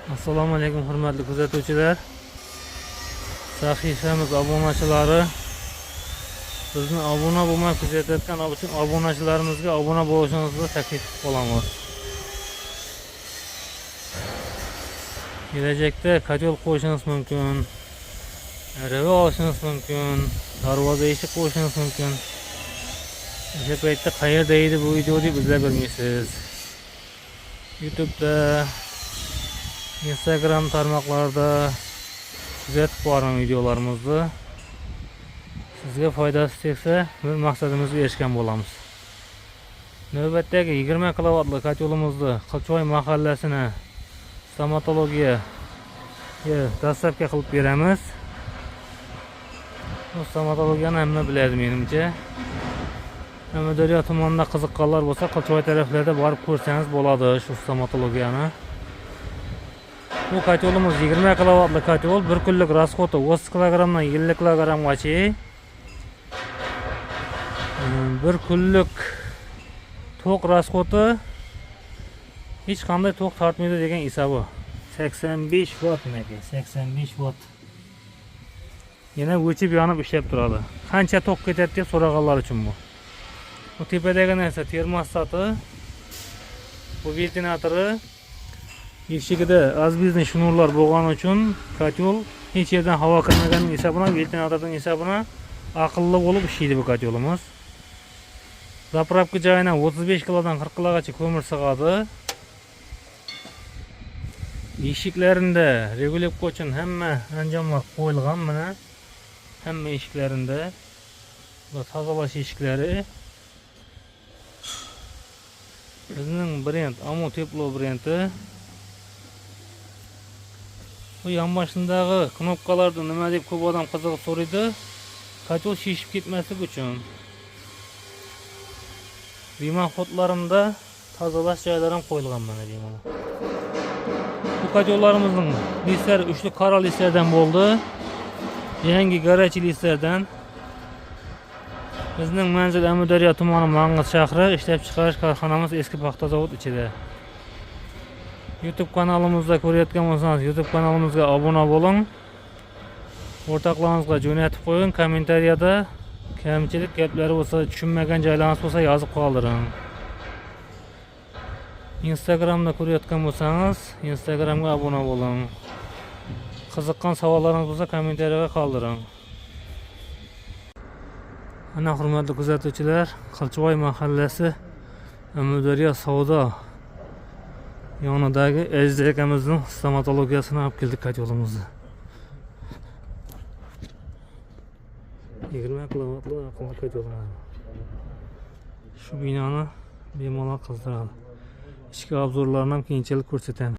Assalomu alaykum hurmatli kuzatuvchilar. Sahifamiz obunachilari, bizni obuna bo'lmay kuzatayotgan obunachilarimizga obuna bo'lishingizni taklif qilamiz. Kelajakda kotol qo'yishingiz mumkin, arava olishingiz mumkin, darvoza eshik qo'yishingiz mumkin. O'sha paytda qayerda edi bu video deb izlab bilmaysiz. YouTube'da, Instagram tarmoqlarida kuzatib boring videolarimizni. Sizga foydasi tegsa, bir maqsadimizga erishgan bo'lamiz. Navbatdagi 20 kilovatli kotolimizni Qilchoy mahallasini stomatologiyaga dastavka qilib beramiz. Bu stomatologiyani hamma biladi menimcha. Amudaryo tumanida qiziqqanlar bo'lsa, Qilchoy taraflarida borib ko'rsangiz bo'ladi shu stomatologiyani. Bu kotolimiz 20 kilovatli kotol, bir kunlik расходы 30 kilogramdan 50 kilogramgacha. Bir kunlik to'q расходы hech qanday to'q tortmaydi degan hisobi. 85 watt nega, 85 watt. Yana o'chib yonib ishlab turadi. Qancha to'q ketadi deb so'raganlar uchun bu. Bu tepadagi narsa termostati, bu ventilatori. Eshigida azbizning shnurlar bo'lgani uchun kotol hech yerdan havo kirmaganining hisobidan, ventilatorning hisobidan aqlli bo'lib ishlaydi bu kotolimiz. Zapravka joyidan 35 kilodan 40 kilogacha ko'mir sig'adi. Eshiklarida regulyovka uchun hamma anjomlar qo'yilgan mana. Hamma eshiklarida bu tozalash eshiklari. Bizning brend Amu Teplo brendi. Bu yonboshidagi knopkalarni nima deb ko'p odam qiziqib so'raydi. Kotol shishib ketmasligi uchun. Remontlarimda tozalash joylari ham qo'yilgan mana bemalol. Bu kotollarimizning listlari uchli qora listlardan bo'ldi. Yangi garajli listlardan. Bizning manzil Amudaryo tumani Mang'it shahri, ishlab chiqarish korxonamiz eski paxta zavod ichida. YouTube kanalimizda ko'rayotgan bo'lsangiz, YouTube kanalimizga obuna bo'ling. O'rtoqlaringizga jo'natib qo'ying, kommentariyada kamchilik gaplari bo'lsa, tushunmagan joylaringiz bo'lsa yozib qoldiring. Instagramda ko'rayotgan bo'lsangiz, Instagramga obuna bo'ling. Qiziqqan savollaringiz bo'lsa, kommentariyaga qoldiring. Ana hurmatli kuzatuvchilar, Qilchoy mahallasi Amudaryo savdo yonidagi Aziz akamizning stomatologiyasini olib keldik kotolimizni. 20 kilovatli aqlli kotol. Shu binoni bemalol qizdiradi. Ichki obzorlarni ham keyinchalik ko'rsatamiz.